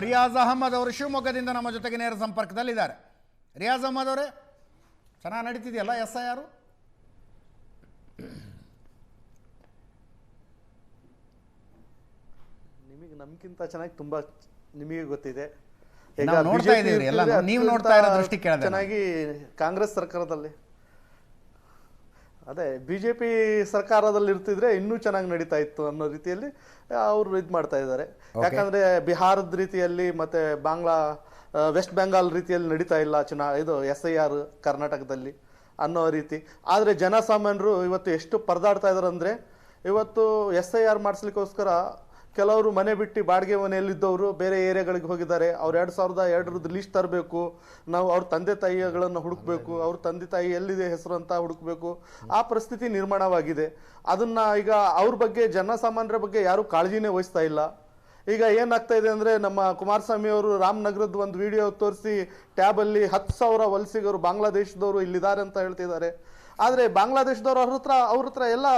ರಿಯಾಜ್ ಅಹಮದ್ ಅವರು ಶಿವಮೊಗ್ಗದಿಂದ ನಮ್ಮ ಜೊತೆಗೆ ನೇರ ಸಂಪರ್ಕದಲ್ಲಿದ್ದಾರೆ. ರಿಯಾಜ್ ಅಹಮದ್ ಅವರೇ, ಚೆನ್ನಾಗಿ ನಡೀತಿದೆಯಲ್ಲ SIR? ನಿಮಗೆ ನಮ್ಗಿಂತ ಚೆನ್ನಾಗಿ ತುಂಬಾ ನಿಮಗೆ ಗೊತ್ತಿದೆ. ಈಗ ನೋಡ್ತಾ ಇದ್ದೀರಿ ಎಲ್ಲ, ನೀವು ನೋಡ್ತಾ ಇರೋ ದೃಷ್ಟಿ ಕೇಳಿದ್ರೆ ಚೆನ್ನಾಗಿ ಕಾಂಗ್ರೆಸ್ ಸರ್ಕಾರದಲ್ಲಿ ಅದೇ ಬಿಜೆಪಿ ಸರ್ಕಾರದಲ್ಲಿ ಇರ್ತಿದ್ರೆ ಇನ್ನೂ ಚೆನ್ನಾಗಿ ನಡೀತಾ ಇತ್ತು ಅನ್ನೋ ರೀತಿಯಲ್ಲಿ ಅವರು ಇದು ಮಾಡ್ತಾ ಇದ್ದಾರೆ. ಯಾಕಂದ್ರೆ ಬಿಹಾರದ ರೀತಿಯಲ್ಲಿ ಮತ್ತೆ ವೆಸ್ಟ್ ಬೆಂಗಾಲ್ ರೀತಿಯಲ್ಲಿ ನಡೀತಾ ಇಲ್ಲ ಇದು SIR ಕರ್ನಾಟಕದಲ್ಲಿ ಅನ್ನೋ ರೀತಿ. ಆದ್ರೆ ಜನಸಾಮಾನ್ಯರು ಇವತ್ತು ಎಷ್ಟು ಪರದಾಡ್ತಾ ಇದಾರೆ ಅಂದ್ರೆ, ಇವತ್ತು SIR ಮಾಡಿಸ್ಲಿಕ್ಕೋಸ್ಕರ ಕೆಲವರು ಮನೆ ಬಿಟ್ಟು ಬಾಡಿಗೆ ಮನೆಯಲ್ಲಿದ್ದವರು ಬೇರೆ ಏರಿಯಾಗಳಿಗೆ ಹೋಗಿದ್ದಾರೆ. ಅವ್ರು 2002 ಲೀಸ್ಟ್ ತರಬೇಕು, ನಾವು ಅವ್ರ ತಂದೆ ತಾಯಿಗಳನ್ನು ಹುಡುಕ್ಬೇಕು, ಅವ್ರ ತಂದೆ ತಾಯಿ ಎಲ್ಲಿದೆ ಹೆಸರು ಅಂತ ಹುಡುಕ್ಬೇಕು. ಆ ಪರಿಸ್ಥಿತಿ ನಿರ್ಮಾಣವಾಗಿದೆ. ಅದನ್ನ ಈಗ ಅವ್ರ ಬಗ್ಗೆ ಜನಸಾಮಾನ್ಯರ ಬಗ್ಗೆ ಯಾರು ಕಾಳಜಿನೇ ವಹಿಸ್ತಾ ಇಲ್ಲ. ಈಗ ಏನಾಗ್ತಾ ಇದೆ ಅಂದ್ರೆ, ನಮ್ಮ ಕುಮಾರಸ್ವಾಮಿ ಅವರು ರಾಮನಗರದ ಒಂದು ವಿಡಿಯೋ ತೋರಿಸಿ ಟ್ಯಾಬ್ ಅಲ್ಲಿ 10,000 ವಲಸಿಗರು ಬಾಂಗ್ಲಾದೇಶದವರು ಇಲ್ಲಿದ್ದಾರೆ ಅಂತ ಹೇಳ್ತಿದ್ದಾರೆ. ಆದ್ರೆ ಬಾಂಗ್ಲಾದೇಶದವರು ಅವ್ರ ಹತ್ರ ಎಲ್ಲ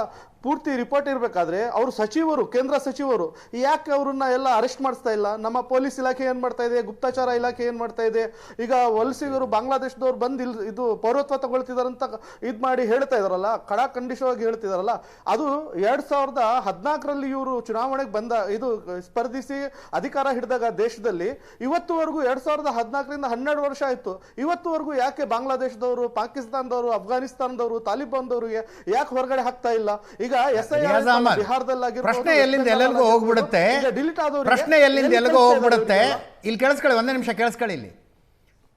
ಪೂರ್ತಿ ರಿಪೋರ್ಟ್ ಇರಬೇಕಾದ್ರೆ ಅವರು ಸಚಿವರು, ಕೇಂದ್ರ ಸಚಿವರು, ಯಾಕೆ ಅವ್ರನ್ನ ಎಲ್ಲ ಅರೆಸ್ಟ್ ಮಾಡಿಸ್ತಾ ಇಲ್ಲ? ನಮ್ಮ ಪೊಲೀಸ್ ಇಲಾಖೆ ಏನ್ ಮಾಡ್ತಾ ಇದೆ, ಗುಪ್ತಚರ ಇಲಾಖೆ ಏನ್ ಮಾಡ್ತಾ ಇದೆ? ಈಗ ವಲಸಿಗರು ಬಾಂಗ್ಲಾದೇಶದವ್ರು ಬಂದು ಇದು ಪೌರತ್ವ ತಗೊಳ್ತಿದಾರಂತ ಇದ್ ಮಾಡಿ ಹೇಳ್ತಾ ಇದಾರಲ್ಲ, ಖಡಾಖಂಡಿತವಾಗಿ ಹೇಳ್ತಿದಾರಲ್ಲ. ಅದು 2014 ಇವರು ಚುನಾವಣೆಗೆ ಇದು ಸ್ಪರ್ಧಿಸಿ ಅಧಿಕಾರ ಹಿಡಿದಾಗ ದೇಶದಲ್ಲಿ ಇವತ್ತುವರೆಗೂ 2014ರಿಂದ 12 ವರ್ಷ ಆಯ್ತು. ಇವತ್ತುವರೆಗೂ ಯಾಕೆ ಬಾಂಗ್ಲಾದೇಶದವರು, ಪಾಕಿಸ್ತಾನದವರು, ಅಫ್ಘಾನಿಸ್ತಾನದವರು, ತಾಲಿಬಾನ್ದವರಿಗೆ ಯಾಕೆ ಹೊರಗಡೆ ಹಾಕ್ತಾ ಇಲ್ಲ? ಈಗ ಪ್ರಶ್ನೆ ಎಲ್ಲಿಂದ ಎಲ್ಲರಿಗೂ ಹೋಗ್ಬಿಡುತ್ತೆ, ಪ್ರಶ್ನೆ ಎಲ್ಲಿಂದ ಎಲ್ಲಿಗೂ ಹೋಗ್ಬಿಡುತ್ತೆ. ಇಲ್ಲಿ ಕೇಳಿಸ್ಕೊಳ್ಳಿ, ಒಂದೇ ನಿಮಿಷ ಕೇಳಿಸ್ಕೊಳ್ಳಿ. ಇಲ್ಲಿ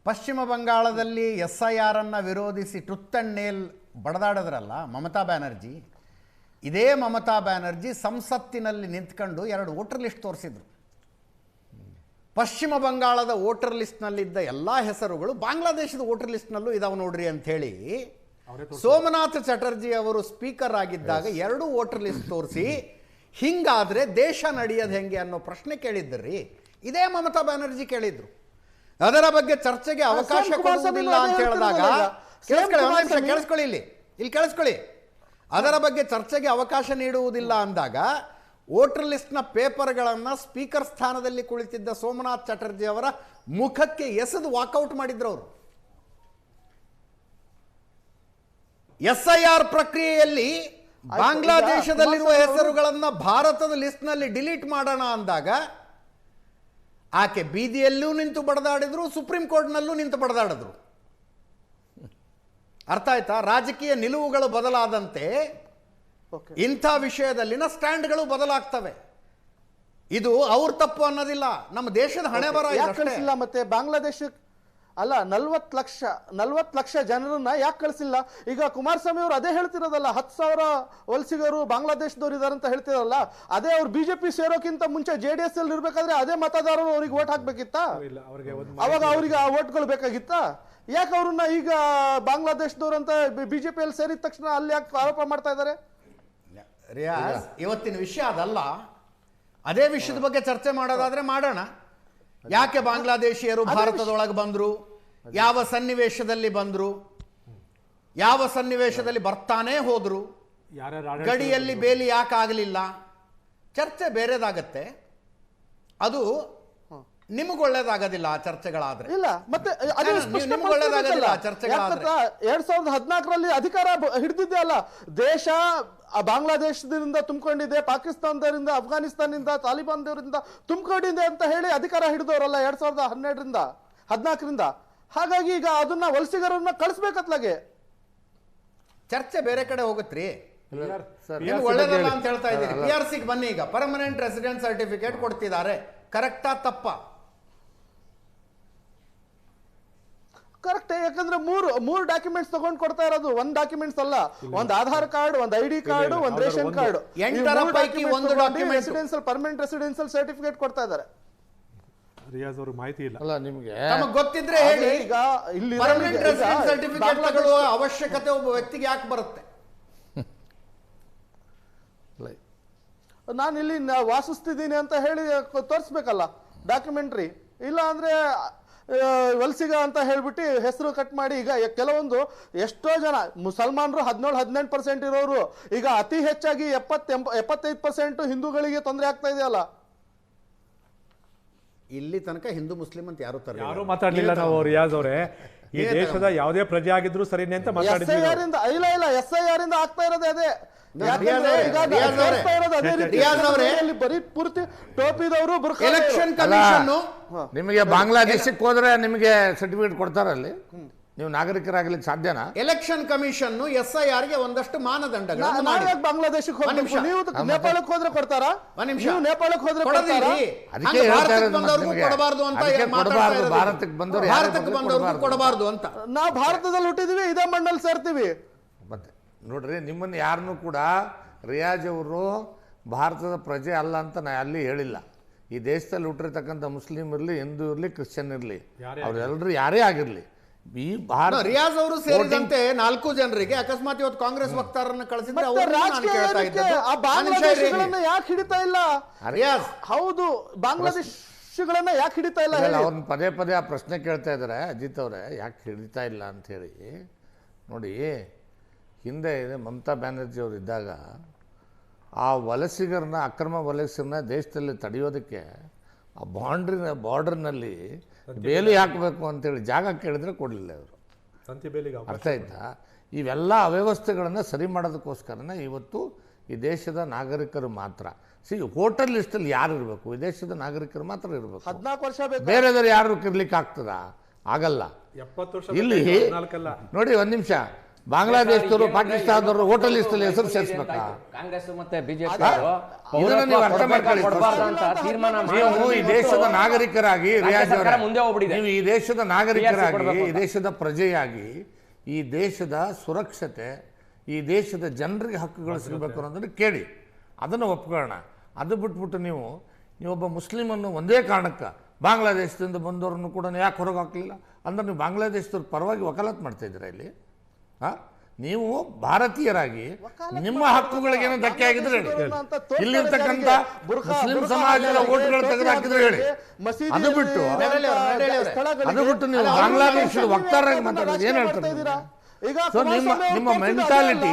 ಪಶ್ಚಿಮ ಬಂಗಾಳದಲ್ಲಿ SIR ಅನ್ನ ವಿರೋಧಿಸಿ ಟ್ರುತ್ ಅಂಡ್ ನೇಲ್ ಬಡದಾಡಿದ್ರಲ್ಲ ಮಮತಾ ಬ್ಯಾನರ್ಜಿ. ಇದೇ ಮಮತಾ ಬ್ಯಾನರ್ಜಿ ಸಂಸತ್ತಿನಲ್ಲಿ ನಿಂತ್ಕೊಂಡು 2 ವೋಟರ್ ಲಿಸ್ಟ್ ತೋರಿಸಿದ್ರು. ಪಶ್ಚಿಮ ಬಂಗಾಳದ ವೋಟರ್ ಲಿಸ್ಟ್ನಲ್ಲಿದ್ದ ಎಲ್ಲ ಹೆಸರುಗಳು ಬಾಂಗ್ಲಾದೇಶದ ವೋಟರ್ ಲಿಸ್ಟ್ನಲ್ಲೂ ಇದಾವೆ ನೋಡ್ರಿ ಅಂಥೇಳಿ ಸೋಮನಾಥ್ ಚಟರ್ಜಿ ಅವರು ಸ್ಪೀಕರ್ ಆಗಿದ್ದಾಗ 2 ವೋಟರ್ ಲಿಸ್ಟ್ ತೋರಿಸಿ ಹಿಂಗಾದ್ರೆ ದೇಶ ನಡೆಯೋದು ಹೆಂಗೆ ಅನ್ನೋ ಪ್ರಶ್ನೆ ಕೇಳಿದ್ರಿ. ಇದೇ ಮಮತಾ ಬ್ಯಾನರ್ಜಿ ಕೇಳಿದ್ರು. ಅದರ ಬಗ್ಗೆ ಚರ್ಚೆಗೆ ಅವಕಾಶ ಕೊಡುವುದಿಲ್ಲ ಅಂತ ಹೇಳಿದಾಗ, ಕೇಳಿಸ್ಕೊಳ್ಳಿ, ಇಲ್ಲಿ ಕೇಳಿಸ್ಕೊಳ್ಳಿ, ಅದರ ಬಗ್ಗೆ ಚರ್ಚೆಗೆ ಅವಕಾಶ ನೀಡುವುದಿಲ್ಲ ಅಂದಾಗ ವೋಟರ್ ಲಿಸ್ಟ್ನ ಪೇಪರ್ಗಳನ್ನು ಸ್ಪೀಕರ್ ಸ್ಥಾನದಲ್ಲಿ ಕುಳಿತಿದ್ದ ಸೋಮನಾಥ್ ಚಟರ್ಜಿ ಅವರ ಮುಖಕ್ಕೆ ಎಸೆದು ವಾಕೌಟ್ ಮಾಡಿದ್ರು ಅವರು. SIR ಪ್ರಕ್ರಿಯೆಯಲ್ಲಿ ಬಾಂಗ್ಲಾದೇಶದಲ್ಲಿರುವ ಹೆಸರುಗಳನ್ನು ಭಾರತದ ಲಿಸ್ಟ್ನಲ್ಲಿ ಡಿಲೀಟ್ ಮಾಡೋಣ ಅಂದಾಗ ಆಕೆ ಬೀದಿಯಲ್ಲೂ ನಿಂತು ಬಡದಾಡಿದ್ರು, ಸುಪ್ರೀಂ ಕೋರ್ಟ್ನಲ್ಲೂ ನಿಂತು ಬಡದಾಡಿದ್ರು. ಅರ್ಥ ಆಯ್ತಾ? ರಾಜಕೀಯ ನಿಲುವುಗಳು ಬದಲಾದಂತೆ ಇಂಥ ವಿಷಯದಲ್ಲಿನ ಸ್ಟ್ಯಾಂಡ್ಗಳು ಬದಲಾಗ್ತವೆ. ಇದು ಅವ್ರ ತಪ್ಪು ಅನ್ನೋದಿಲ್ಲ, ನಮ್ಮ ದೇಶದ ಹಣೆ ಬರ. ಮತ್ತೆ ಬಾಂಗ್ಲಾದೇಶ ಅಲ್ಲ, 40 ಲಕ್ಷ ಜನರನ್ನ ಯಾಕೆ ಕಳಿಸಿಲ್ಲ? ಈಗ ಕುಮಾರಸ್ವಾಮಿ ಅವರು ಅದೇ ಹೇಳ್ತಿರೋದಲ್ಲ, 10,000 ವಲಸಿಗರು ಬಾಂಗ್ಲಾದೇಶದವ್ರು ಇದಾರೆ ಅಂತ ಹೇಳ್ತಿರಲ್ಲ. ಅದೇ ಅವ್ರು ಬಿಜೆಪಿ ಸೇರೋಕ್ಕಿಂತ ಮುಂಚೆ JDS ಅಲ್ಲಿ ಇರ್ಬೇಕಾದ್ರೆ ಅದೇ ಮತದಾರರು ಅವ್ರಿಗೆ ವೋಟ್ ಹಾಕ್ಬೇಕಿತ್ತ? ಅವಾಗ ಅವ್ರಿಗೆ ಆ ವೋಟ್ಗಳು ಬೇಕಾಗಿತ್ತ? ಯಾಕೆ ಅವ್ರನ್ನ ಈಗ ಬಾಂಗ್ಲಾದೇಶದವ್ರು ಅಂತ ಬಿಜೆಪಿಯಲ್ಲಿ ಸೇರಿದ ತಕ್ಷಣ ಅಲ್ಲಿ ಯಾಕೆ ಆರೋಪ ಮಾಡ್ತಾ ಇದ್ದಾರೆ? ರಿಯಾಜ್, ಇವತ್ತಿನ ವಿಷಯ ಅದಲ್ಲ. ಅದೇ ವಿಷಯದ ಬಗ್ಗೆ ಚರ್ಚೆ ಮಾಡೋದಾದ್ರೆ ಮಾಡೋಣ. ಯಾಕೆ ಬಾಂಗ್ಲಾದೇಶಿಯರು ಭಾರತದೊಳಗೆ ಬಂದ್ರು, ಯಾವ ಸನ್ನಿವೇಶದಲ್ಲಿ ಬಂದ್ರು, ಯಾವ ಸನ್ನಿವೇಶದಲ್ಲಿ ಬರ್ತಾನೆ ಹೋದ್ರು, ಗಡಿಯಲ್ಲಿ ಬೇಲಿ ಯಾಕೆ ಆಗಲಿಲ್ಲ, ಚರ್ಚೆ ಬೇರೆದಾಗತ್ತೆ. ಅದು ನಿಮಗೆ ಒಳ್ಳೇದಾಗೋದಿಲ್ಲ ಆ ಚರ್ಚೆಗಳಾದ್ರೆ. ಇಲ್ಲ, ಮತ್ತೆ ನಿಮ್ಗೆ ಒಳ್ಳೇದಾಗೋದಿಲ್ಲ ಆ ಚರ್ಚೆಗಳಾದ್ರೆ. 2014 ಅಧಿಕಾರ ಹಿಡಿದಿದ್ದೆ ಅಲ್ಲ ದೇಶ. ಬಾಂಗ್ಲಾದೇಶದಿಂದ ತುಂಬಿಕೊಂಡಿದೆ, ಪಾಕಿಸ್ತಾನದಿಂದ, ಅಫ್ಘಾನಿಸ್ತಾನದಿಂದ, ತಾಲಿಬಾನ್ದವರಿಂದ ತುಂಬಿಕೊಂಡಿದೆ ಅಂತ ಹೇಳಿ ಅಧಿಕಾರ ಹಿಡಿದವರಲ್ಲ 2014ರಿಂದ. ಹಾಗಾಗಿ ಈಗ ಅದನ್ನ ವಲಸಿಗರನ್ನ ಕಳಿಸ್ಬೇಕತ್ಲಾಗೆ. ಚರ್ಚೆ ಬೇರೆ ಕಡೆ ಹೋಗುತ್ತ್ರಿ. ನಿಮ್ಗೆ ಒಳ್ಳೇದಲ್ಲ ಅಂತ ಹೇಳ್ತಾ ಇದ್ದೀರಿ. PRCಗೆ ಬನ್ನಿ. ಈಗ ಪರ್ಮನೆಂಟ್ ರೆಸಿಡೆನ್ಸ್ ಸರ್ಟಿಫಿಕೇಟ್ ಕೊಡ್ತಿದ್ದಾರೆ, ಕರೆಕ್ಟಾ ತಪ್ಪಾ? ಕರೆಕ್ಟ್. ಯಾಕಂದ್ರೆ ಮೂರು ಡಾಕ್ಯುಮೆಂಟ್ಸ್ ತಗೊಂಡು ಕೊಡ್ತಾ ಇರೋದು, ಒಂದು ಡಾಕ್ಯುಮೆಂಟ್ಸ್ ಅಲ್ಲ. ಒಂದು ಆಧಾರ್ ಕಾರ್ಡ್, ಒಂದು ID ಕಾರ್ಡ್, ಒಂದು ರೇಷನ್ ಕಾರ್ಡ್, 8 ಪೈಕಿ ಒಂದು ಡಾಕ್ಯುಮೆಂಟ್ ಪರ್ಮನೆಂಟ್ ರೆಸಿಡೆನ್ಸಿಯಲ್ ಸರ್ಟಿಫಿಕೇಟ್ ಕೊಡ್ತಾ ಇದ್ದಾರೆ. ರಿಯಾಜ್ ಅವರು ಮಾಹಿತಿ ಇಲ್ಲ ಅಲ್ಲ ನಿಮಗೆ, ನಮಗೆ ಗೊತ್ತಿದ್ರೆ ಹೇಳಿ. ಈಗ ಇಲ್ಲಿ ಪರ್ಮನೆಂಟ್ ರೆಸಿಡೆನ್ಸ್ ಸರ್ಟಿಫಿಕೇಟ್ ತಗೊಳ್ಳುವ ಅವಶ್ಯಕತೆ ಒಬ್ಬ ವ್ಯಕ್ತಿಗೆ ಯಾಕೆ ಬರುತ್ತೆ? ನಾನು ಇಲ್ಲಿ ವಾಸಿಸ್ತಿದ್ದೀನಿ ಅಂತ ಹೇಳಿ ತೋರಿಸ್ಬೇಕಲ್ಲ ಡಾಕ್ಯುಮೆಂಟ್ರಿ. ಇಲ್ಲ ಅಂದ್ರೆ ವಲಸಿಗ ಅಂತ ಹೇಳ್ಬಿಟ್ಟು ಹೆಸರು ಕಟ್ ಮಾಡಿ. ಈಗ ಕೆಲವೊಂದು ಎಷ್ಟೋ ಜನ ಮುಸಲ್ಮಾನರು 17-18% ಇರೋರು ಈಗ ಅತಿ ಹೆಚ್ಚಾಗಿ 70-75% ಹಿಂದೂಗಳಿಗೆ ತೊಂದರೆ ಆಗ್ತಾ ಇದೆಯಲ್ಲ. ಇಲ್ಲಿ ತನಕ ಹಿಂದೂ ಮುಸ್ಲಿಂ ಅಂತ ಯಾರು ಯಾರು ಮಾತಾಡ್ಲಿಲ್ಲ ನಾವು ರಿಯಾಜ್ ಅವರೇ. ಈ ದೇಶದ ಯಾವುದೇ ಪ್ರಜೆ ಆಗಿದ್ರು ಸರಿನೇ ಅಂತ ಮಾತಾಡಿದ್ವಿ. SIR ಇಂದ ಇಲ್ಲ SIR ಇಂದ ಆಗ್ತಾ ಇರೋದೇ ಅದೇ. ಬರೀ ಪೂರ್ತಿ ಟೋಪಿದವರು ಎಲೆಕ್ಷನ್ ಕಮಿಷನ್ ನಿಮಗೆ ಬಾಂಗ್ಲಾದೇಶಕ್ಕೆ ಹೋದ್ರೆ ನಿಮಗೆ ಸರ್ಟಿಫಿಕೇಟ್ ಕೊಡ್ತಾರಲ್ಲಿ, ನೀವು ನಾಗರಿಕರಾಗ್ಲಿಕ್ಕೆ ಸಾಧ್ಯನಾ? ಎಲೆಕ್ಷನ್ ಕಮಿಷನ್ SIR ಗೆ ಒಂದಷ್ಟು ಮಾನದಂಡಗಳು ಬಾಂಗ್ಲಾದೇಶಕ್ಕೆ ಹೋಗ್ಬೇಕು. ನೀವು ನೇಪಾಳಕ್ಕೆ ಹೋದ್ರೆ ಕೊಡ್ತಾರಾ? ನೀವು ನೇಪಾಳಕ್ಕೆ ಹೋದ್ರೆ ಅದಕ್ಕೆ ಹೇಳ್ತಾ ಇರೋದು ಕೊಡಬಾರ್ದು ಅಂತ ಭಾರತಕ್ಕೆ ಬಂದವರು ಕೊಡಬಾರ್ದು ಅಂತ. ನಾವು ಭಾರತದಲ್ಲಿ ಹುಟ್ಟಿದೀವಿ, ಇದೇ ಮಣ್ಣಲ್ಲಿ ಸೇರ್ತೀವಿ. ಮತ್ತೆ ನೋಡ್ರಿ, ನಿಮ್ಮನ್ನು ಯಾರನ್ನೂ ಕೂಡ ರಿಯಾಜ್ ಅವರು ಭಾರತದ ಪ್ರಜೆ ಅಲ್ಲ ಅಂತ ನಾ ಅಲ್ಲಿ ಹೇಳಿಲ್ಲ. ಈ ದೇಶದಲ್ಲಿ ಹುಟ್ಟಿರ್ತಕ್ಕಂಥ ಮುಸ್ಲಿಂ ಇರಲಿ, ಹಿಂದೂ ಇರಲಿ, ಕ್ರಿಶ್ಚಿಯನ್ ಇರಲಿ, ಅವರೆಲ್ಲರೂ ಯಾರೇ ಆಗಿರಲಿ, ಈ ಭಾರತ ರಿಯಾಜ್ ಅವರು ಸೇರಿದಂತೆ 4 ಜನರಿಗೆ ಅಕಸ್ಮಾತ್ ಇವತ್ತು ಕಾಂಗ್ರೆಸ್ ವಕ್ತಾರರನ್ನು ಕಳಿಸಿದ್ರೆ ಯಾಕೆ ಹಿಡಿತಾ ಇಲ್ಲ ರಿಯಾಜ್? ಹೌದು, ಬಾಂಗ್ಲಾದೇಶಗಳನ್ನ ಯಾಕೆ ಹಿಡಿತಾ ಇಲ್ಲ? ಅವ್ರನ್ನ ಪದೇ ಪದೇ ಆ ಪ್ರಶ್ನೆ ಕೇಳ್ತಾ ಇದ್ದಾರೆ ಅಜಿತ್ ಅವರೇ, ಯಾಕೆ ಹಿಡಿತಾ ಇಲ್ಲ ಅಂತ ಹೇಳಿ. ನೋಡಿ, ಹಿಂದೆ ಮಮತಾ ಬ್ಯಾನರ್ಜಿ ಅವರು ಇದ್ದಾಗ ಆ ವಲಸಿಗರನ್ನ, ಅಕ್ರಮ ವಲಸಿಗರನ್ನ ದೇಶದಲ್ಲಿ ತಡೆಯೋದಕ್ಕೆ ಆ ಬಾರ್ಡರ್ನಲ್ಲಿ ಬೇಲಿ ಹಾಕಬೇಕು ಅಂತೇಳಿ ಜಾಗ ಕೇಳಿದ್ರೆ ಕೊಡಲಿಲ್ಲ ಇವರು. ಅರ್ಥ ಆಯ್ತಾ? ಇವೆಲ್ಲ ಅವ್ಯವಸ್ಥೆಗಳನ್ನು ಸರಿ ಮಾಡೋದಕ್ಕೋಸ್ಕರನೇ ಇವತ್ತು ಈ ದೇಶದ ನಾಗರಿಕರು ಮಾತ್ರ ಹೋಟೆಲ್ ಲಿಸ್ಟಲ್ಲಿ ಯಾರು ಇರಬೇಕು? ಈ ದೇಶದ ನಾಗರಿಕರು ಮಾತ್ರ ಇರಬೇಕು. 14 ವರ್ಷ ಬೇಕು. ಬೇರೆದವ್ರು ಯಾರು ಇರ್ಲಿಕ್ಕೆ ಆಗ್ತದ? ಆಗಲ್ಲ. 70 ವರ್ಷ ಇಲ್ಲಿ ನೋಡಿ, ಒಂದು ನಿಮಿಷ, ಬಾಂಗ್ಲಾದೇಶದವರು, ಪಾಕಿಸ್ತಾನದವರು ಹೋಟೆಲ್ ಲಿಸ್ಟಲ್ಲಿ ಹೆಸರು ಸೇರಿಸ್ಬೇಕಾ? ಕಾಂಗ್ರೆಸ್ ಮತ್ತೆ ಬಿಜೆಪಿ ನೀವು ಅರ್ಥ ಮಾಡ್ಕೊಳ್ಳಿ. ನೀವು ಈ ದೇಶದ ನಾಗರಿಕರಾಗಿ, ನೀವು ಈ ದೇಶದ ನಾಗರಿಕರಾಗಿ, ಈ ದೇಶದ ಪ್ರಜೆಯಾಗಿ, ಈ ದೇಶದ ಸುರಕ್ಷತೆ, ಈ ದೇಶದ ಜನರಿಗೆ ಹಕ್ಕುಗಳು ಸಿಗಬೇಕು ಅನ್ನೋದನ್ನು ಕೇಳಿ, ಅದನ್ನು ಒಪ್ಕೊಳ್ಳೋಣ. ಅದು ಬಿಟ್ಬಿಟ್ಟು ನೀವೊಬ್ಬ ಮುಸ್ಲಿಮನ್ನು ಒಂದೇ ಕಾರಣಕ್ಕೆ ಬಾಂಗ್ಲಾದೇಶದಿಂದ ಬಂದವ್ರನ್ನು ಕೂಡ ಯಾಕೆ ಹೊರಗೆ ಹಾಕಲಿಲ್ಲ ಅಂದ್ರೆ ನೀವು ಬಾಂಗ್ಲಾದೇಶದವ್ರ ಪರವಾಗಿ ವಕಾಲತ್ ಮಾಡ್ತಾ ಇದ್ದೀರಾ ಇಲ್ಲಿ? ನೀವು ಭಾರತೀಯರಾಗಿ ನಿಮ್ಮ ಹಕ್ಕುಗಳಿಗೇನೋ ಧಕ್ಕೆ ಆಗಿದ್ರೆ ಹೇಳಿ. ಇಲ್ಲಿರ್ತಕ್ಕಂಥ ಮುಸ್ಲಿಂ ಸಮಾಜದ ಓಟ್ಗಳು ತೆಗೆದುಹಾಕಿದ್ರೆ ಹೇಳಿ. ಅದು ಬಿಟ್ಟು ನೀವು ಬಾಂಗ್ಲಾದೇಶದ ವಕ್ತಾರರಾಗಿ ಮಾತಾಡೋದು ಏನು ಹೇಳ್ತಾರೆ? ನಿಮ್ಮ ಮೆಂಟಾಲಿಟಿ,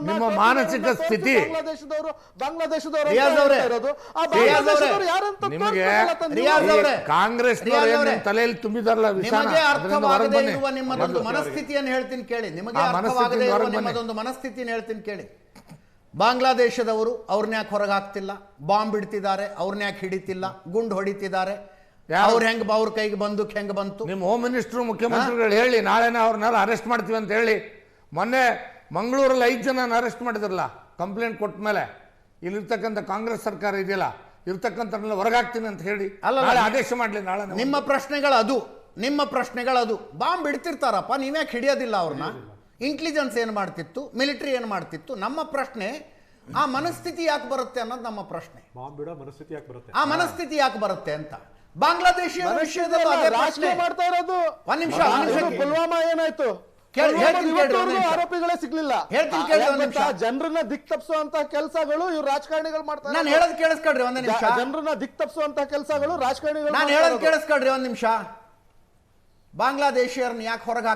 ನಿಮ್ಮ ಮಾನಸಿಕ ಸ್ಥಿತಿ, ನಿಮಗೆ ಕಾಂಗ್ರೆಸ್ ತಲೆಯಲ್ಲಿ ತುಂಬಿದಾರಲ್ಲ ವಿಷಾನ, ನಿಮ್ಮದೊಂದು ಮನಸ್ಥಿತಿಯನ್ನು ಹೇಳ್ತೀನಿ ಕೇಳಿ. ನಿಮಗೆ ಅರ್ಥವಾಗದೇ ಇರುವ ನಿಮ್ಮದೊಂದು ಮನಸ್ಥಿತಿಯನ್ನು ಹೇಳ್ತೀನಿ ಕೇಳಿ. ಬಾಂಗ್ಲಾದೇಶದವರು ಅವ್ರನ್ನ ಯಾಕೆ ಹೊರಗೆ ಹಾಕ್ತಿಲ್ಲ? ಬಾಂಬ್ ಬಿಡ್ತಿದ್ದಾರೆ, ಅವ್ರನ್ನ ಯಾಕೆ ಹಿಡಿತಿಲ್ಲ? ಗುಂಡು ಹೊಡಿತಿದ್ದಾರೆ, ಅವ್ರ ಅವ್ರ ಕೈಗೆ ಬಂದೂಕ್ ಹೆಂಗ್ ಬಂತು? ನಿಮ್ಮ ಹೋಮ್ ಮಿನಿಸ್ಟರ್, ಮುಖ್ಯಮಂತ್ರಿಗಳು ಹೇಳಿ, ನಾಳೆನ ಅವ್ರನ್ನೆಲ್ಲ ಅರೆಸ್ಟ್ ಮಾಡ್ತೀವಿ ಅಂತ ಹೇಳಿ. ಮೊನ್ನೆ ಮಂಗಳೂರಲ್ಲಿ 5 ಜನ ಅರೆಸ್ಟ್ ಮಾಡಿದ್ರಲ್ಲ ಕಂಪ್ಲೇಂಟ್ ಕೊಟ್ಟ ಮೇಲೆ. ಇಲ್ಲಿರ್ತಕ್ಕಂಥ ಕಾಂಗ್ರೆಸ್ ಸರ್ಕಾರ ಇದೆಯಲ್ಲ, ಇರ್ತಕ್ಕಂಥವ್ರನ್ನೆಲ್ಲ ಹೊರಗಾಗ್ತೀನಿ ಅಂತ ಹೇಳಿ ಆದೇಶ ಮಾಡಲಿ ನಾಳೆ. ನಿಮ್ಮ ಪ್ರಶ್ನೆಗಳದು. ಬಾಂಬ್ ಬಿಡ್ತಿರ್ತಾರಪ್ಪ, ನೀವ್ಯಾಕೆ ಹಿಡಿಯೋದಿಲ್ಲ ಅವ್ರನ್ನ? ಇಂಟೆಲಿಜೆನ್ಸ್ ಏನು ಮಾಡ್ತಿತ್ತು, ಮಿಲಿಟರಿ ಏನು ಮಾಡ್ತಿತ್ತು? ನಮ್ಮ ಪ್ರಶ್ನೆ ಆ ಮನಸ್ಥಿತಿ ಯಾಕೆ ಬರುತ್ತೆ ಅನ್ನೋದು ನಮ್ಮ ಪ್ರಶ್ನೆ. ಆ ಮನಸ್ಥಿತಿ ಯಾಕೆ ಬರುತ್ತೆ ಅಂತ ಬಾಂಗ್ಲಾದೇಶಿ ವಿಷಯದಲ್ಲಿ ಮಾಡ್ತಾ ಇರೋದು. ಒಂದ್ ನಿಮಿಷ, ಪುಲ್ವಾಮಾ ಏನಾಯ್ತು? ಆರೋಪಿಗಳೇ ಸಿಗ್ಲಿಲ್ಲ. ಜನರನ್ನ ದಿಕ್ ತಪ್ಪಿಸುವಂತ ಕೆಲಸಗಳು ಇವ್ರು ರಾಜಕಾರಣಿಗಳು ಮಾಡ್ತಾರೆ. ನಾನು ಹೇಳೋದು ಕೇಳಿಸ್ಕೊಳ್ರಿ ಒಂದ್ ನಿಮಿಷ. ಜನರನ್ನ ದಿಕ್ ತಪ್ಪಿಸುವಂತ ಕೆಲಸಗಳು ರಾಜಕಾರಣಿಗಳು. ನಾನು ಹೇಳೋದು ಕೇಳಿಸ್ಕೊಳ್ರಿ ಒಂದ್ ನಿಮಿಷ. ಬಾಂಗ್ಲಾದೇಶಿಯರನ್ನ ಯಾಕೆ ಹೊರಗೆ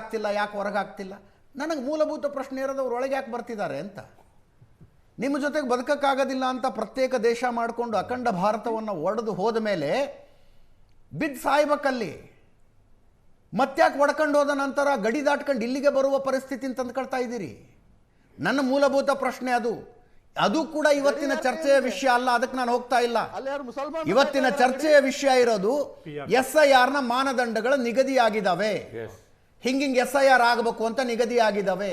ಹಾಕ್ತಿಲ್ಲ? ನನಗೆ ಮೂಲಭೂತ ಪ್ರಶ್ನೆ ಇರೋದು, ಅವ್ರು ಒಳಗೆ ಯಾಕೆ ಬರ್ತಿದ್ದಾರೆ ಅಂತ. ನಿಮ್ಮ ಜೊತೆಗೆ ಬದುಕಕ್ಕಾಗೋದಿಲ್ಲ ಅಂತ ಪ್ರತ್ಯೇಕ ದೇಶ ಮಾಡಿಕೊಂಡು ಅಖಂಡ ಭಾರತವನ್ನು ಒಡೆದು ಹೋದ ಮೇಲೆ ಬಿದ್ದು ಸಾಯ್ಬೇಕಲ್ಲಿ. ಮತ್ತ್ಯಾಕೆ ಒಡ್ಕೊಂಡು ಹೋದ ನಂತರ ಗಡಿ ದಾಟ್ಕೊಂಡು ಇಲ್ಲಿಗೆ ಬರುವ ಪರಿಸ್ಥಿತಿ ತಂದುಕೊಳ್ತಾ ಇದ್ದೀರಿ? ನನ್ನ ಮೂಲಭೂತ ಪ್ರಶ್ನೆ ಅದು ಕೂಡ ಇವತ್ತಿನ ಚರ್ಚೆಯ ವಿಷಯ ಅಲ್ಲ. ಅದಕ್ಕೆ ನಾನು ಹೋಗ್ತಾ ಇಲ್ಲ. ಇವತ್ತಿನ ಚರ್ಚೆಯ ವಿಷಯ ಇರೋದು SIR ನ ಮಾನದಂಡಗಳ ನಿಗದಿಯಾಗಿದ್ದಾವೆ. ಹಿಂಗಿಂಗ್ SIR ಆಗಬೇಕು ಅಂತ ನಿಗದಿಯಾಗಿದ್ದಾವೆ.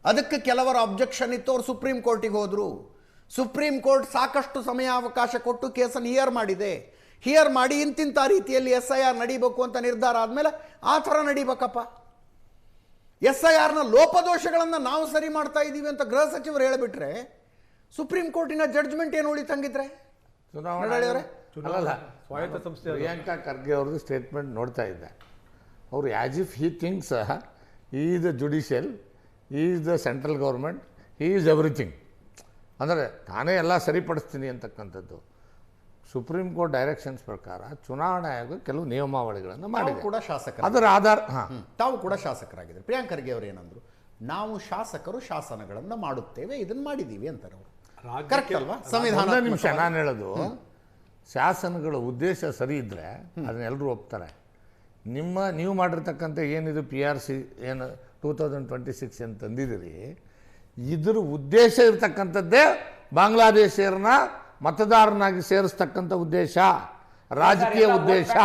ಅದಕ್ಕೆ ಕೆಲವರ ಅಬ್ಜೆಕ್ಷನ್ ಇತ್ತು. ಅವ್ರು ಸುಪ್ರೀಂ ಕೋರ್ಟಿಗೆ ಹೋದ್ರು. ಸುಪ್ರೀಂ ಕೋರ್ಟ್ ಸಾಕಷ್ಟು ಸಮಯಾವಕಾಶ ಕೊಟ್ಟು ಕೇಸನ್ನು ಹಿಯರ್ ಮಾಡಿ ಇಂತಿಂಥ ರೀತಿಯಲ್ಲಿ SIR ನಡೀಬೇಕು ಅಂತ ನಿರ್ಧಾರ ಆದಮೇಲೆ ಆ ಥರ ನಡೀಬೇಕಪ್ಪ. SIR ನ ಲೋಪದೋಷಗಳನ್ನು ನಾವು ಸರಿ ಮಾಡ್ತಾ ಇದ್ದೀವಿ ಅಂತ ಗೃಹ ಸಚಿವರು ಹೇಳಿಬಿಟ್ರೆ ಸುಪ್ರೀಂ ಕೋರ್ಟಿನ ಜಡ್ಜ್ಮೆಂಟ್ ಏನು ಉಳಿತಂಗಿದ್ರೆ? ಪ್ರಿಯಾಂಕಾ ಖರ್ಗೆ ಅವ್ರದ್ದು ಸ್ಟೇಟ್ಮೆಂಟ್ ನೋಡ್ತಾ ಇದ್ದೆ. ಅವರು as if he thinks he is the judicial, he is the central government, he is everything. ಅಂದರೆ ತಾನೇ ಎಲ್ಲ ಸರಿಪಡಿಸ್ತೀನಿ ಅಂತಕ್ಕಂಥದ್ದು. ಸುಪ್ರೀಂ ಕೋರ್ಟ್ ಡೈರೆಕ್ಷನ್ಸ್ ಪ್ರಕಾರ ಚುನಾವಣಾ ಆಯೋಗ ಕೆಲವು ನಿಯಮಾವಳಿಗಳನ್ನು ಮಾಡಿದೆ. ಕೂಡ ಶಾಸಕರು ಅದರ ಆಧಾರ ತಾವು ಕೂಡ ಶಾಸಕರಾಗಿದ್ದಾರೆ. ಪ್ರಿಯಾಂಕ್ ಖರ್ಗೆ ಅವರು ಏನಂದ್ರು? ನಾವು ಶಾಸಕರು ಶಾಸನಗಳನ್ನು ಮಾಡುತ್ತೇವೆ, ಇದನ್ನು ಮಾಡಿದ್ದೀವಿ ಅಂತಾರೆ ಅವರು. ಕರೆಕ್ಟ್ ಅಲ್ವಾ? ಸಂವಿಧಾನ. ಒಂದು ನಿಮಿಷ ನಾನು ಹೇಳೋದು, ಶಾಸನಗಳ ಉದ್ದೇಶ ಸರಿ ಇದ್ದರೆ ಅದನ್ನೆಲ್ಲರೂ ಒಪ್ತಾರೆ. ನೀವು ಮಾಡಿರ್ತಕ್ಕಂಥ ಏನಿದು PRC ಏನು 2026 ಅಂತ ತಂದಿದ್ದೀರಿ, ಇದ್ರ ಉದ್ದೇಶ ಇರ್ತಕ್ಕಂಥದ್ದೇ ಬಾಂಗ್ಲಾದೇಶಿಯರನ್ನ ಮತದಾರನಾಗಿ ಸೇರಿಸ್ತಕ್ಕಂಥ ಉದ್ದೇಶ, ರಾಜಕೀಯ ಉದ್ದೇಶ.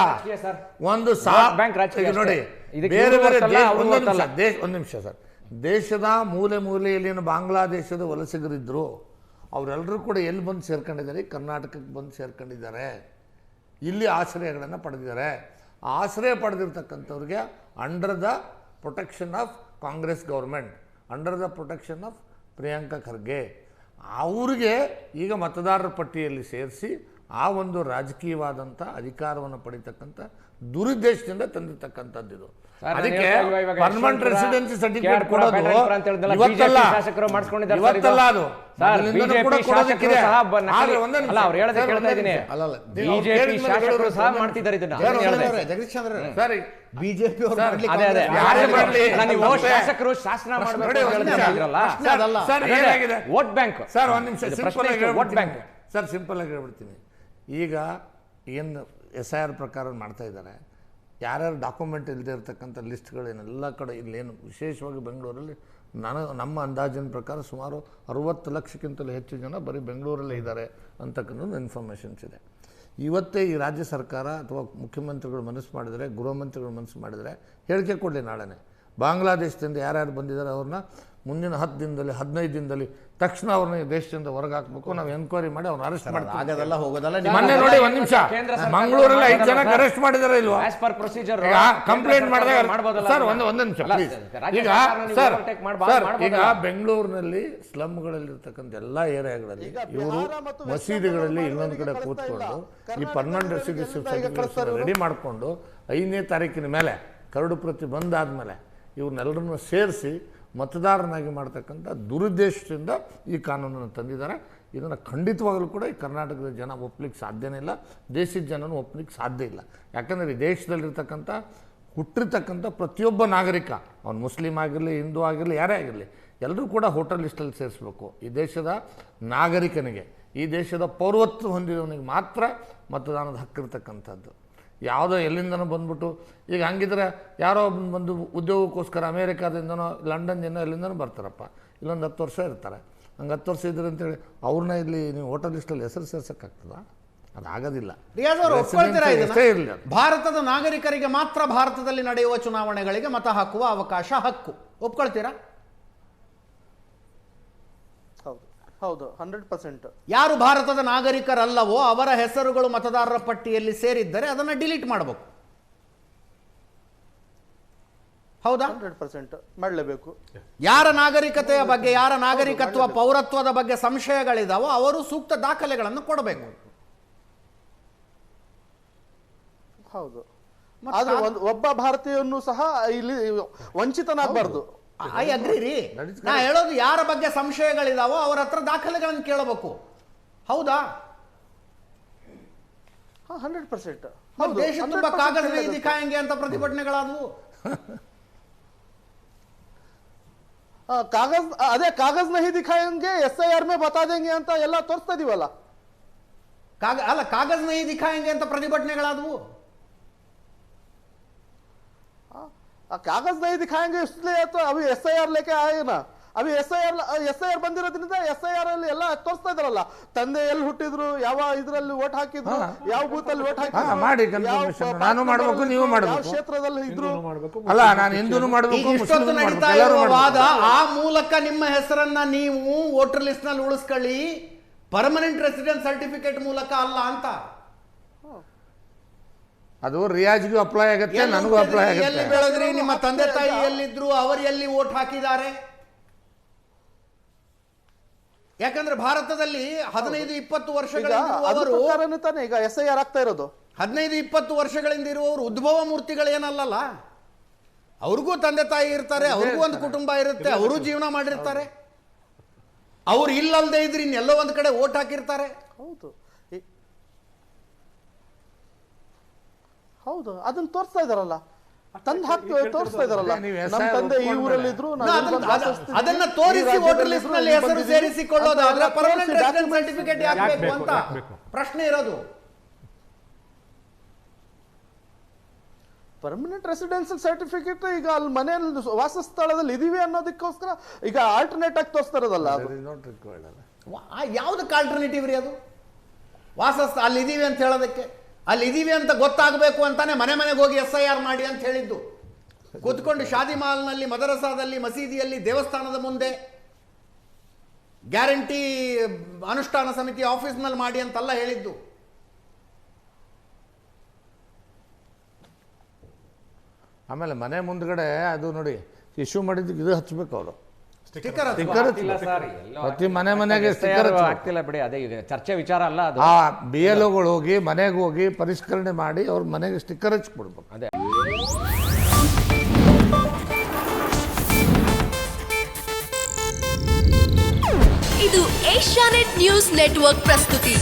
ಒಂದು ನೋಡಿ, ಬೇರೆ ಬೇರೆ ಒಂದು ನಿಮಿಷ ಸರ್, ದೇಶದ ಮೂಲೆ ಮೂಲೆಯಲ್ಲಿನ ಬಾಂಗ್ಲಾದೇಶದ ವಲಸಿಗರಿದ್ದರು, ಅವರೆಲ್ಲರೂ ಕೂಡ ಎಲ್ಲಿ ಬಂದು ಸೇರ್ಕೊಂಡಿದ್ದಾರೆ? ಕರ್ನಾಟಕಕ್ಕೆ ಬಂದು ಸೇರ್ಕೊಂಡಿದ್ದಾರೆ. ಇಲ್ಲಿ ಆಶ್ರಯಗಳನ್ನು ಪಡೆದಿದ್ದಾರೆ. ಆಶ್ರಯ ಪಡೆದಿರ್ತಕ್ಕಂಥವ್ರಿಗೆ under the protection of Congress government, under the protection of Priyanka Kharge, ಅವ್ರಿಗೆ ಈಗ ಮತದಾರರ ಪಟ್ಟಿಯಲ್ಲಿ ಸೇರಿಸಿ ಆ ಒಂದು ರಾಜಕೀಯವಾದಂಥ ಅಧಿಕಾರವನ್ನು ಪಡಿತಕ್ಕಂಥ ದುರುದ್ದೇಶದಿಂದ ತಂದಿರ್ತಕ್ಕಂಥದ್ದು ಇದು. ಅದಕ್ಕೆ ಪರ್ಮನೆಂಟ್ ರೆಸಿಡೆನ್ಸಿ ಸರ್ಟಿಫಿಕೇಟ್ ಕೊಡೋದು ಇವತ್ತಲ್ಲ, ಇವತ್ತಲ್ಲ, ಅದು ಬಿಜೆಪಿ ವೋಟ್ ಬ್ಯಾಂಕ್. ಸರ್ ಒಂದ್ ನಿಮಿಷ ಸಿಂಪಲ್ ಆಗಿ ಹೇಳ್ಬಿಡ್ತೀನಿ. ಈಗ ಏನು SIR ಪ್ರಕಾರ ಮಾಡ್ತಾ ಇದ್ದಾರೆ, ಯಾರ್ಯಾರು ಡಾಕ್ಯುಮೆಂಟ್ ಇಲ್ಲದೆ ಇರತಕ್ಕಂಥ ಲಿಸ್ಟ್ಗಳೇನೆಲ್ಲ ಕಡೆ ಇಲ್ಲೇನು ವಿಶೇಷವಾಗಿ ಬೆಂಗಳೂರಲ್ಲಿ ನಮ್ಮ ಅಂದಾಜಿನ ಪ್ರಕಾರ ಸುಮಾರು 60 ಲಕ್ಷಕ್ಕಿಂತಲೂ ಹೆಚ್ಚು ಜನ ಬರೀ ಬೆಂಗಳೂರಲ್ಲೇ ಇದ್ದಾರೆ ಅಂತಕ್ಕಂಥದ್ದು ಇನ್ಫಾರ್ಮೇಷನ್ಸ್ ಇದೆ. ಇವತ್ತೇ ಈ ರಾಜ್ಯ ಸರ್ಕಾರ ಅಥವಾ ಮುಖ್ಯಮಂತ್ರಿಗಳು ಮನಸ್ಸು ಮಾಡಿದರೆ, ಗೃಹ ಮಂತ್ರಿಗಳು ಮನಸ್ಸು ಮಾಡಿದರೆ ಹೇಳಿಕೆ ಕೊಡಲಿ ನಾಳೆನೇ, ಬಾಂಗ್ಲಾದೇಶದಿಂದ ಯಾರ್ಯಾರು ಬಂದಿದ್ದಾರೆ ಅವ್ರನ್ನ ಮುಂದಿನ 10 ದಿನದಲ್ಲಿ 15 ದಿನದಲ್ಲಿ ತಕ್ಷಣ ಅವ್ರನ್ನ ದೇಶದಿಂದ ಹೊರಗೆ ಹಾಕಬೇಕು. ನಾವು ಎನ್ಕ್ವೈರಿ ಮಾಡಿ ಅವ್ರನ್ನ ಅರೆಸ್ಟ್ ಮಾಡ್ತೀವಿ. ಆಗೋದಲ್ಲ ಹೋಗೋದಲ್ಲ. ಮೊನ್ನೆ ನೋಡಿ, ಒಂದ್ ನಿಮಿಷ, ಮಂಗಳೂರಲ್ಲಿ 5 ಜನ ಅರೆಸ್ಟ್ ಮಾಡಿದಾರೆ ಇಲ್ವಾ? ಕಂಪ್ಲೇಂಟ್ ಮಾಡಿದಾಗ ಸರ್ ಒಂದು ನಿಮಿಷ ಪ್ಲೀಸ್. ಈಗ ಬೆಂಗಳೂರಿನಲ್ಲಿ ಸ್ಲಮ್ಗಳಲ್ಲಿರ್ತಕ್ಕಂಥ ಎಲ್ಲ ಏರಿಯಾಗಳಲ್ಲಿ ಇವರು ಮಸೀದಿಗಳಲ್ಲಿ ಇನ್ನೊಂದು ಕಡೆ ಕೂತ್ಕೊಂಡು ಈ ಪರ್ಮನೆಂಟ್ ರೆಸಿಡೆನ್ಸಿ ಸರ್ಟಿಫಿಕೇಟ್ ರೆಡಿ ಮಾಡಿಕೊಂಡು 5ನೇ ತಾರೀಕಿನ ಮೇಲೆ ಕರಡು ಪ್ರತಿ ಬಂದಾದ್ಮೇಲೆ ಇವ್ರನ್ನೆಲ್ಲರನ್ನು ಸೇರಿಸಿ ಮತದಾರನಾಗಿ ಮಾಡ್ತಕ್ಕಂಥ ದುರುದ್ದೇಶದಿಂದ ಈ ಕಾನೂನನ್ನು ತಂದಿದ್ದಾರೆ. ಇದನ್ನು ಖಂಡಿತವಾಗಲೂ ಕೂಡ ಈ ಕರ್ನಾಟಕದ ಜನ ಒಪ್ಪಲಿಕ್ಕೆ ಸಾಧ್ಯನೇ ಇಲ್ಲ, ದೇಶದ ಜನನೂ ಒಪ್ಪಲಿಕ್ಕೆ ಸಾಧ್ಯ ಇಲ್ಲ. ಯಾಕಂದರೆ ಈ ದೇಶದಲ್ಲಿರ್ತಕ್ಕಂಥ ಹುಟ್ಟಿರ್ತಕ್ಕಂಥ ಪ್ರತಿಯೊಬ್ಬ ನಾಗರಿಕ, ಅವನು ಮುಸ್ಲಿಂ ಆಗಿರಲಿ, ಹಿಂದೂ ಆಗಿರಲಿ, ಯಾರೇ ಆಗಿರಲಿ, ಎಲ್ಲರೂ ಕೂಡ ಹೋಟೆಲ್ ಲಿಸ್ಟಲ್ಲಿ ಸೇರಿಸಬೇಕು. ಈ ದೇಶದ ನಾಗರಿಕನಿಗೆ, ಈ ದೇಶದ ಪೌರತ್ವ ಹೊಂದಿದವನಿಗೆ ಮಾತ್ರ ಮತದಾನದ ಹಕ್ಕಿರ್ತಕ್ಕಂಥದ್ದು. ಯಾವುದೋ ಎಲ್ಲಿಂದನೋ ಬಂದ್ಬಿಟ್ಟು, ಈಗ ಹಂಗಿದ್ರೆ ಯಾರೋ ಬಂದು ಉದ್ಯೋಗಕ್ಕೋಸ್ಕರ ಅಮೇರಿಕಾದಿಂದನೋ ಲಂಡನ್ನಿಂದ ಎಲ್ಲಿಂದನೂ ಬರ್ತಾರಪ್ಪ, ಇಲ್ಲೊಂದು 10 ವರ್ಷ ಇರ್ತಾರೆ. ಹಂಗೆ 10 ವರ್ಷ ಇದ್ರೆ ಅಂತೇಳಿ ಅವ್ರನ್ನ ಇಲ್ಲಿ ನೀವು ಹೋಟೆಲ್ ಲಿಸ್ಟಲ್ಲಿ ಹೆಸರು ಸೇರ್ಸೋಕ್ಕಾಗ್ತದ? ಅದಾಗೋದಿಲ್ಲ. ಭಾರತದ ನಾಗರಿಕರಿಗೆ ಮಾತ್ರ ಭಾರತದಲ್ಲಿ ನಡೆಯುವ ಚುನಾವಣೆಗಳಿಗೆ ಮತ ಹಾಕುವ ಅವಕಾಶ, ಹಕ್ಕು ಒಪ್ಕೊಳ್ತೀರಾ? ಹೌದು, 100%. ಯಾರು ಭಾರತದ ನಾಗರಿಕರಲ್ಲವೋ ಅವರ ಹೆಸರುಗಳು ಮತದಾರರ ಪಟ್ಟಿಯಲ್ಲಿ ಸೇರಿದ್ದರೆ ಅದನ್ನು ಡಿಲೀಟ್ ಮಾಡಬೇಕು. ಹೌದಾ? 100% ಮಾಡಲೇಬೇಕು. ಯಾರ ನಾಗರಿಕತೆಯ ಬಗ್ಗೆ, ಯಾರ ನಾಗರಿಕತ್ವ ಪೌರತ್ವದ ಬಗ್ಗೆ ಸಂಶಯಗಳಿದಾವೋ ಅವರು ಸೂಕ್ತ ದಾಖಲೆಗಳನ್ನು ಕೊಡಬೇಕು. ಹೌದು. ಆದ್ರೆ ಒಬ್ಬ ಭಾರತೀಯನು ಸಹ ಇಲ್ಲಿ ವಂಚಿತನಾಗಬಾರ್ದು. ಐ ಅಗ್ರಿ ರೀ. ನಾ ಹೇಳೋದು ಯಾರ ಬಗ್ಗೆ ಸಂಶಯಗಳಿದಾವೋ ಅವರ ಹತ್ರ ದಾಖಲೆಗಳನ್ನು ಕೇಳಬೇಕು. ಹೌದಾ? 100%. ದೇಶ ತುಂಬಾ ಕಾಗಜ ನಹೀ ದಿಖಾಯೆಂಗೆ ಅಂತ ಪ್ರತಿಭಟನೆಗಳಾದವು. ಕಾಗಜ ನಹೀ ದಿಖಾಯೆಂಗೆ, SIR ಮೇ ಬತಾ ದೇಂಗೆ ಅಂತ ಎಲ್ಲ ತೋರಿಸ್ತಾ ಇದೀವಲ್ಲ. ಕಾಗಜ ನಹೀ ದಿಖಾಯೆಂಗೆ ಅಂತ ಪ್ರತಿಭಟನೆಗಳಾದವು. कागज नहीं दिखाएंगे इसलिए तो अभी SIR लेके आए ना. अभी SIR ಬಂದಿರೋದ್ರಿಂದ SIR ಅಲ್ಲಿ ಎಲ್ಲ ತೋರಿಸ್ತಾ ಇದಾರಲ್ಲ, ತಂದೆ ಎಲ್ಲಿ ಹುಟ್ಟಿದ್ರು, ಯಾವ ಇದರಲ್ಲಿ ವೋಟ್ ಹಾಕಿದ್ರು, ಯಾವ ಬೂತ್ ಅಲ್ಲಿ ವೋಟ್ ಹಾಕಿದ್ರು, ಮಾಡಿ ಕನ್ಫರ್ಮೇಷನ್. ನಾನು ಮಾಡಬೇಕು, ನೀವು ಮಾಡಬೇಕು. ಯಾವ ಕ್ಷೇತ್ರದಲ್ಲಿ ಇದ್ರು ಅಲ್ಲ, ನಾನು ಹಿಂದೂನು ಮಾಡಬೇಕು, ಇಷ್ಟೊತ್ತು ನಡೀತಾ ಇರುವ ವಾದ, ಆ ಮೂಲಕ ನಿಮ್ಮ ಹೆಸರನ್ನ ನೀವು ವೋಟರ್ ಲಿಸ್ಟ್ ನಲ್ಲಿ ಉಳಿಸ್ಕೊಳ್ಳಿ, ಪರ್ಮನೆಂಟ್ ರೆಸಿಡೆನ್ಸ್ ಸರ್ಟಿಫಿಕೇಟ್ ಮೂಲಕ ಅಲ್ಲ ಅಂತ. ಅದು ರಿಯಾಜ್ಗೂ ಅಪ್ಲೈ ಆಗುತ್ತೆ, ನನಗೂ ಅಪ್ಲೈ ಆಗುತ್ತೆ. ಎಲ್ಲಿ ಬೆಳೆದ್ರಿ, ನಿಮ್ಮ ತಂದೆ ತಾಯಿ ಎಲ್ಲಿದ್ರು, ಅವರು ಎಲ್ಲಿ ವೋಟ್ ಹಾಕಿದ್ದಾರೆ? ಯಾಕಂದ್ರೆ ಭಾರತದಲ್ಲಿ 15-20 ವರ್ಷಗಳಿಂದ ಅವರು ಈಗ SIR ಆಗ್ತಾ ಇರೋದು. 15-20 ವರ್ಷಗಳಿಂದ ಇರುವವರು ಉದ್ಭವ ಮೂರ್ತಿಗಳೇನಲ್ಲ. ಅವ್ರಿಗೂ ತಂದೆ ತಾಯಿ ಇರ್ತಾರೆ, ಅವ್ರಿಗೂ ಒಂದು ಕುಟುಂಬ ಇರುತ್ತೆ, ಅವರು ಜೀವನ ಮಾಡಿರ್ತಾರೆ. ಅವ್ರು ಇಲ್ಲಲ್ದೇ ಇದ್ರೆ ಇನ್ನೆಲ್ಲೋ ಒಂದ್ ಕಡೆ ವೋಟ್ ಹಾಕಿರ್ತಾರೆ. ಹೌದು, ಅದನ್ನ ತೋರಿಸ್ತಾ ಇದಾರಲ್ಲ, ತಂದು ಹಾಕಿ ತೋರಿಸ್ತಾ ಇದಾರಲ್ಲ. ನಮ್ಮ ತಂದೆ ಈ ಊರಲ್ಲಿ ಇದ್ರು, ಅದನ್ನ ತೋರಿಸಿ ವೋಟರ್ ಲಿಸ್ಟ್ ನಲ್ಲಿ ಹೆಸರು ಸೇರಿಸಿಕೊಳ್ಳೋದಾದ್ರೆ ಪರ್ಮನೆಂಟ್ ರೆಸಿಡೆನ್ಸ್ ಸರ್ಟಿಫಿಕೇಟ್ ಯಾಕೆ ಬೇಕು ಅಂತ ಪ್ರಶ್ನೆ ಇರೋದು. ಪರ್ಮನೆಂಟ್ ರೆಸಿಡೆನ್ಸಿಯಲ್ ಸರ್ಟಿಫಿಕೇಟ್ ಈಗ ಅಲ್ಲಿ ಮನೆಯಲ್ಲಿ ವಾಸಸ್ಥಳದಲ್ಲಿ ಇದೀವಿ ಅನ್ನೋದಕ್ಕೋಸ್ಕರ ಈಗ ಆಲ್ಟರ್ನೇಟ್ ಆಗಿ ತೋರಿಸ್ತಾರದಲ್ಲ ಅದು. ನಾಟ್ ರಿಕ್ವೈರ್ಡ್ ಅಲ್ಲ. ಯಾವುದಕ್ಕೆ ಆಲ್ಟರ್ನೇಟಿವ್ ರೀ ಅದು? ಅಲ್ಲಿ ಇದೀವಿ ಅಂತ ಹೇಳೋದಕ್ಕೆ, ಅಲ್ಲಿ ಇದೀವಿ ಅಂತ ಗೊತ್ತಾಗಬೇಕು ಅಂತಾನೆ ಮನೆ ಮನೆಗೆ ಹೋಗಿ SIR ಮಾಡಿ ಅಂತ ಹೇಳಿದ್ದು. ಕೂತ್ಕೊಂಡು ಶಾದಿ ಮಾಲ್ನಲ್ಲಿ, ಮದರಸಾದಲ್ಲಿ, ಮಸೀದಿಯಲ್ಲಿ, ದೇವಸ್ಥಾನದ ಮುಂದೆ ಗ್ಯಾರಂಟಿ ಅನುಷ್ಠಾನ ಸಮಿತಿ ಆಫೀಸ್ನಲ್ಲಿ ಮಾಡಿ ಅಂತಲ್ಲ ಹೇಳಿದ್ದು. ಆಮೇಲೆ ಮನೆ ಮುಂದ್ಗಡೆ ಅದು ನೋಡಿ ಇಶ್ಯೂ ಮಾಡಿದ್ದಕ್ಕೆ ಇದು ಹಚ್ಬೇಕು ಅವರು, ಸ್ಟಿಕ್ಕರ್ ಪ್ರತಿ ಮನೆಗೆ ಸ್ಟಿಕ್ಕರ್ ಆಗ್ತಿಲ್ಲ ಬಿಡಿ, ಅದೇ ಇದೆ ಚರ್ಚೆ ವಿಚಾರ ಅಲ್ಲ ಅದು. ಆ BLOಗಳು ಹೋಗಿ ಮನೆಗೆ ಹೋಗಿ ಪರಿಷ್ಕರಣೆ ಮಾಡಿ ಅವ್ರ ಮನೆಗೆ ಸ್ಟಿಕ್ಕರ್ ಹಚ್ಕೊಡ್ಬೇಕು. ಅದೇ ಇದು ಏಷ್ಯಾನೆಟ್ ನ್ಯೂಸ್ ನೆಟ್ವರ್ಕ್ ಪ್ರಸ್ತುತಿ.